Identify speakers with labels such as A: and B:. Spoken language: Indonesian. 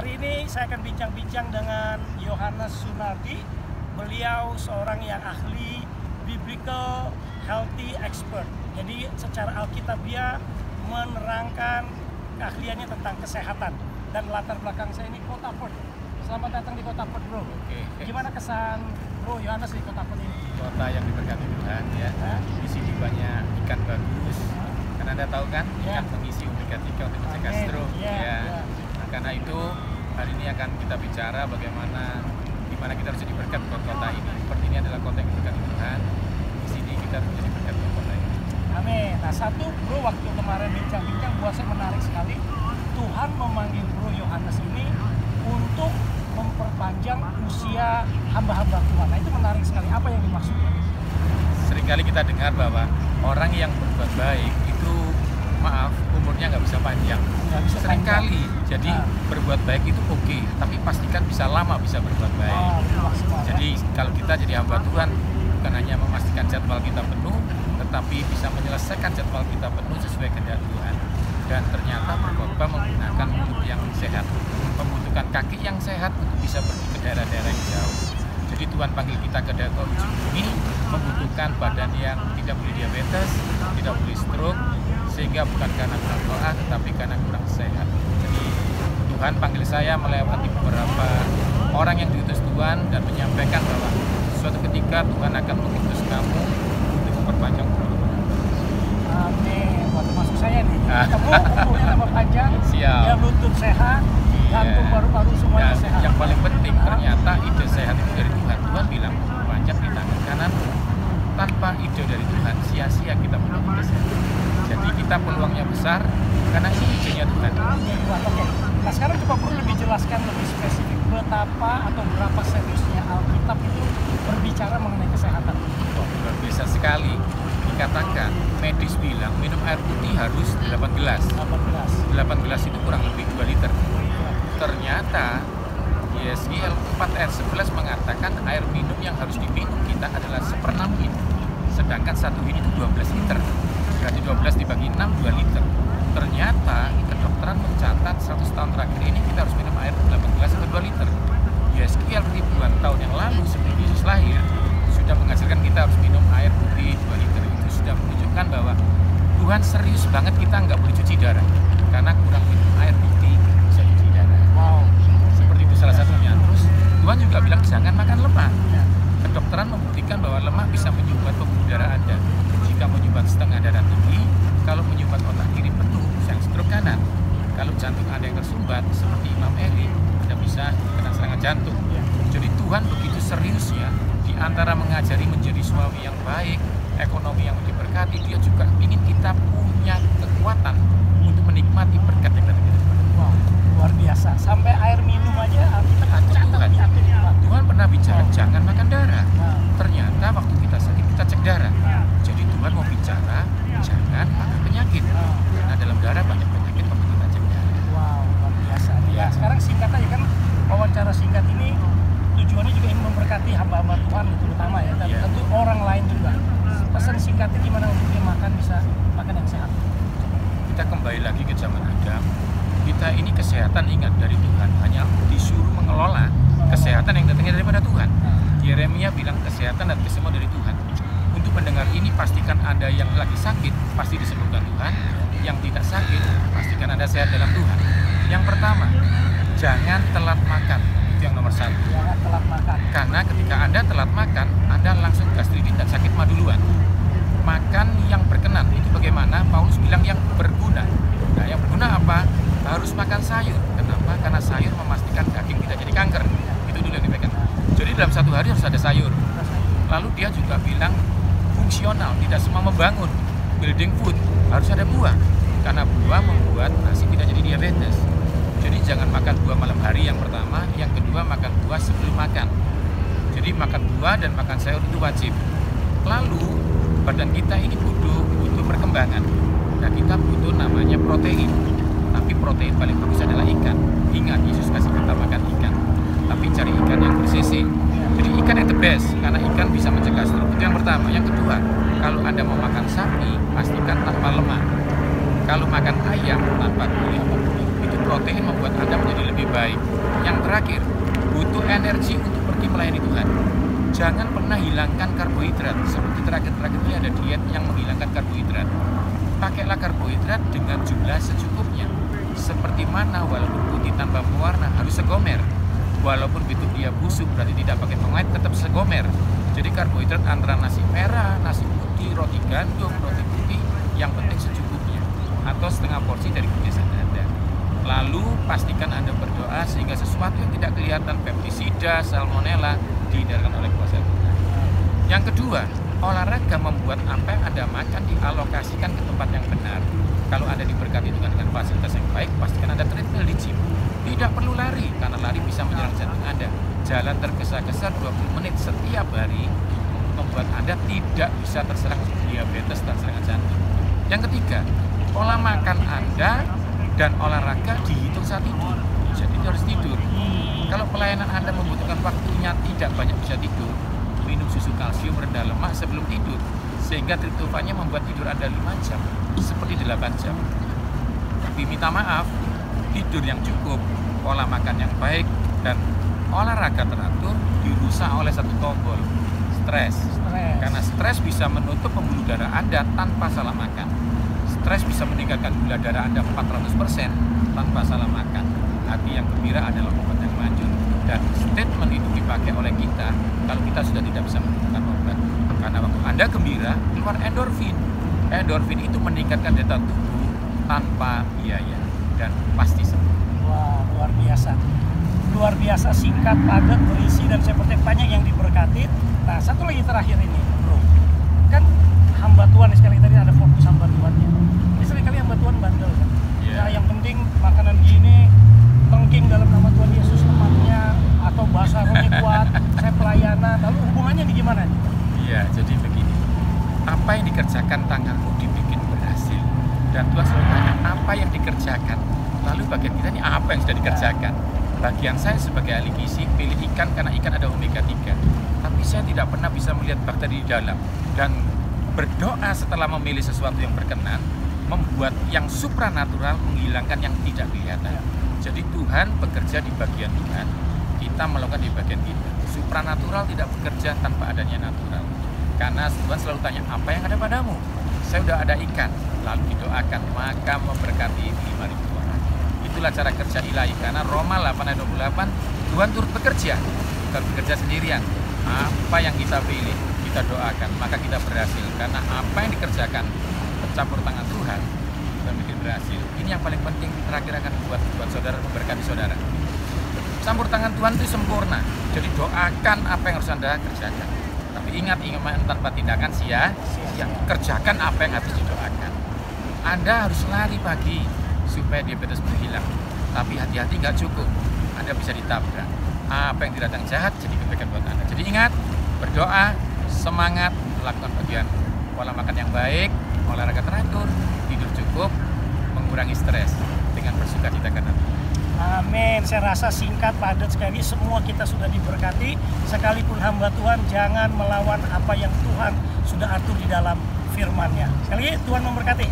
A: hari ini saya akan bincang-bincang dengan Yohanes Sunardi. Beliau seorang yang ahli biblical healthy expert. Jadi secara alkitabiah menerangkan keahliannya tentang kesehatan. Dan latar belakang saya ini Kota Perth. Selamat datang di Kota Perth, bro. Gimana kesan bro Yohanes di Kota Perth ini?
B: Kota yang diberkati Tuhan ya. Di sini banyak ikan bagus. Karena Anda tahu kan, ikan mengisi omega 3 untuk mencegah stroke. Nah, karena itu hari ini akan kita bicara bagaimana dimana kita harus jadi berkat buat kota ini. Seperti ini adalah kota yang diberkati Tuhan. Di sini kita harus menjadi berkat buat kota ini.
A: Amin. Nah, satu bro, waktu kemarin bincang-bincang buat saya menarik sekali. Tuhan memanggil bro Yohanes ini untuk memperpanjang usia hamba-hamba Tuhan. Nah, itu menarik sekali. Apa yang dimaksudkan?
B: Seringkali kita dengar bahwa orang yang berbuat baik itu, maaf, umurnya nggak bisa panjang. Seringkali, jadi berbuat baik itu oke, tapi pastikan bisa lama bisa berbuat baik. Jadi kalau kita jadi hamba Tuhan, bukan hanya memastikan jadwal kita penuh, tetapi bisa menyelesaikan jadwal kita penuh sesuai kehendak Tuhan. Dan ternyata berkhotbah menggunakan hidup yang sehat, membutuhkan kaki yang sehat untuk bisa pergi ke daerah-daerah yang jauh. Jadi Tuhan panggil kita ke daerah ujung bumi, membutuhkan badan yang tidak boleh diabetes, tidak boleh stroke, sehingga bukan karena kurang doa, tetapi karena kurang sehat. Jadi Tuhan panggil saya melewati beberapa orang yang diutus Tuhan dan menyampaikan bahwa suatu ketika Tuhan akan mengutus kamu untuk memperpanjang umur.
A: Amin. Waktu masuk saya nih, kamu umurnya tambah panjang, ya lutut sehat, jantung paru-paru semuanya sehat.
B: Yang paling penting ternyata ide sehat itu dari Tuhan. Tuhan bilang panjang di tangan kanan. Tanpa ide dari Tuhan, sia-sia kita menuju kesehatan. Jadi kita peluangnya besar karena ini idenya Tuhan.
A: Oke. Nah, sekarang coba perlu lebih jelaskan lebih spesifik betapa atau berapa seriusnya Alkitab itu berbicara mengenai kesehatan.
B: Luar biasa sekali. Dikatakan medis bilang minum air putih harus 8 gelas. 8 gelas itu kurang lebih 2 liter. Ternyata YESKIEL 4 ayat 11 mengatakan air minum yang harus diminum kita adalah 1/6 ini. Sedangkan satu ini itu 12 liter. Berarti 12 dibagi 6, 2 liter. Ternyata kedokteran mencatat 100 tahun terakhir ini kita harus minum air 8 gelas atau 2 liter. YESKIEL ribuan tahun yang lalu sebelum Yesus lahir sudah mengajarkan kita harus minum air putih 2 liter. Itu sudah menunjukkan bahwa Tuhan serius banget kita nggak boleh cuci darah. Karena kurang minum air putih bisa cuci darah.
A: Wow.
B: Seperti itu salah satunya. Terus Tuhan juga bilang jangan makan lemak. Kedokteran membuktikan bahwa lemak bisa menyumbat pembuluh darah Anda. Jika menyumbat setengah darah tinggi, kalau menyumbat otak kiri penuh, yang stroke kanan. Kalau jantung Anda yang tersumbat, seperti Imam Eli, Anda bisa kena serangan jantung. Jadi Tuhan begitu seriusnya, di antara mengajari menjadi suami yang baik, ekonomi yang diberkati, dia juga ingin kita punya kekuatan untuk menikmati berkat yang dari kita.
A: Wow, luar biasa. Sampai air minum aja kita
B: Tuhan pernah bicara jangan makan darah. Ternyata waktu kita sakit kita cek darah. Jadi Tuhan mau bicara jangan makan penyakit. Karena dalam darah banyak penyakit waktu kita cek darah.
A: Wow, luar biasa. Ya, sekarang singkat aja kan, wawancara singkat ini tujuannya juga ingin memberkati hamba-hamba Tuhan terutama ya. Dan tentu orang lain juga. Pesan singkatnya gimana untuk dia bisa makan yang sehat?
B: Kita kembali lagi ke zaman Adam. Kita ini kesehatan ingat dari Tuhan, hanya disuruh mengelola kesehatan yang datangnya daripada Tuhan. Yeremia bilang kesehatan dan kesembuhan dari Tuhan. Untuk pendengar ini pastikan Anda yang lagi sakit pasti disembuhkan Tuhan, yang tidak sakit pastikan Anda sehat dalam Tuhan. Yang pertama, jangan telat makan. Itu yang nomor 1.
A: Jangan telat makan.
B: Karena ketika Anda telat makan, Anda langsung gastritis dan sakit mah duluan. Makan yang berkenan itu bagaimana? Paulus bilang yang berguna. Nah, yang berguna apa? Harus makan sayur. Kenapa? Karena sayur memastikan daging tidak jadi kanker. Itu dulu yang dipegang. Jadi dalam satu hari harus ada sayur. Lalu dia juga bilang fungsional, tidak semua membangun. Building food, harus ada buah. Karena buah membuat nasi tidak jadi diabetes. Jadi jangan makan buah malam hari yang pertama. Yang kedua makan buah sebelum makan. Jadi makan buah dan makan sayur itu wajib. Lalu badan kita ini butuh perkembangan. Nah, kita butuh namanya protein. Tapi protein paling bagus adalah ikan. Ingat, Yesus kasih kita makan ikan. Tapi cari ikan yang bersisi. Jadi ikan yang the best, karena ikan bisa mencegah stroke. Itu yang pertama. Yang kedua, kalau Anda mau makan sapi, pastikan tanpa lemak. Kalau makan ayam tanpa kulit, itu protein membuat Anda menjadi lebih baik. Yang terakhir, butuh energi untuk pergi melayani Tuhan. Jangan pernah hilangkan karbohidrat. Seperti terakhir-terakhir ini ada diet yang menghilangkan karbohidrat. Pakailah karbohidrat dengan jumlah secukupnya. Seperti mana walaupun putih tanpa pewarna harus segomer. Walaupun bentuk dia busuk berarti tidak pakai pengawet tetap segomer. Jadi karbohidrat antara nasi merah, nasi putih, roti gandum, roti putih, yang penting secukupnya. Atau setengah porsi dari kebiasaan Anda. Lalu pastikan Anda berdoa sehingga sesuatu yang tidak kelihatan, pestisida, salmonella, dihindarkan oleh kuasa Tuhan. Yang kedua, olahraga membuat apa yang Anda makan dialokasikan ke tempat yang benar. Kalau Anda diberkati Tuhan dengan fasilitas yang baik, pastikan Anda treadmill di gym. Tidak perlu lari, karena lari bisa menyerang jantung Anda. Jalan tergesa-gesa 20 menit setiap hari membuat Anda tidak bisa terserang diabetes dan serangan jantung. Yang ketiga, pola makan Anda dan olahraga dihitung saat tidur. Jadi harus tidur. Kalau pelayanan Anda membutuhkan waktunya tidak banyak bisa tidur, minum susu kalsium rendah lemak sebelum tidur, sehingga triptofannya membuat tidur Anda 5 jam, seperti 8 jam. Tapi minta maaf, tidur yang cukup, pola makan yang baik, dan olahraga teratur dirusak oleh satu tombol, stres. Karena stres bisa menutup pembuluh darah Anda tanpa salah makan. Stres bisa meningkatkan gula darah Anda 400% tanpa salah makan. Hati yang gembira adalah obat yang manjur. Dan statement itu dipakai oleh kita kalau kita sudah tidak bisa menemukan obat. Karena waktu Anda gembira, keluar endorfin. Endorfin itu meningkatkan daya tahan tubuh tanpa biaya dan pasti sembuh.
A: Wah, luar biasa. Luar biasa, singkat, padat, berisi, dan seperti banyak yang diberkati. Nah, satu lagi terakhir ini, bro. Kan hamba Tuhan, sekali tadi ada fokus hamba Tuhannya. Ini seringkali hamba Tuhan bandel kan. Nah, yang penting makanan gini, tengking dalam nama Tuhan Yesus temannya, atau bahasa rohnya kuat, saya pelayanan. Lalu hubungannya nih gimana nih?
B: Iya, jadi begini. Apa yang dikerjakan tanganmu dibikin berhasil. Dan Tuhan selalu tanya, apa yang dikerjakan? Lalu bagian kita ini apa yang sudah dikerjakan? Bagian saya sebagai ahli gizi, pilih ikan karena ikan ada omega 3. Tapi saya tidak pernah bisa melihat bakteri di dalam. Dan berdoa setelah memilih sesuatu yang berkenan, membuat yang supranatural menghilangkan yang tidak kelihatan. Jadi Tuhan bekerja di bagian Tuhan, kita melakukan di bagian kita. Supranatural tidak bekerja tanpa adanya natural. Karena Tuhan selalu tanya, apa yang ada padamu? Saya sudah ada ikan. Lalu didoakan, maka memberkati 5.000 orang. Itulah cara kerja ilahi. Karena Roma 8:28, Tuhan turut bekerja, bukan bekerja sendirian. Apa yang kita pilih, kita doakan, maka kita berhasil. Karena apa yang dikerjakan, campur tangan Tuhan, dan bikin berhasil. Ini yang paling penting, terakhir akan buat saudara, memberkati saudara. Campur tangan Tuhan itu sempurna. Jadi doakan apa yang harus Anda kerjakan. Tapi ingat tanpa tindakan sia-sia. Kerjakan apa yang harus didoakan. Anda harus lari pagi supaya diabetes berhilang. Tapi hati-hati, nggak cukup. Anda bisa ditabrak. Apa yang diradang jahat jadi kebaikan buat Anda. Jadi ingat, berdoa, semangat, lakukan bagian pola makan yang baik, olahraga teratur, tidur cukup, mengurangi stres dengan bersukacita karena Tuhan.
A: Amin. Saya rasa singkat, padat sekali. Semua kita sudah diberkati. Sekalipun hamba Tuhan, jangan melawan apa yang Tuhan sudah atur di dalam firman-Nya. Sekali lagi, Tuhan memberkati.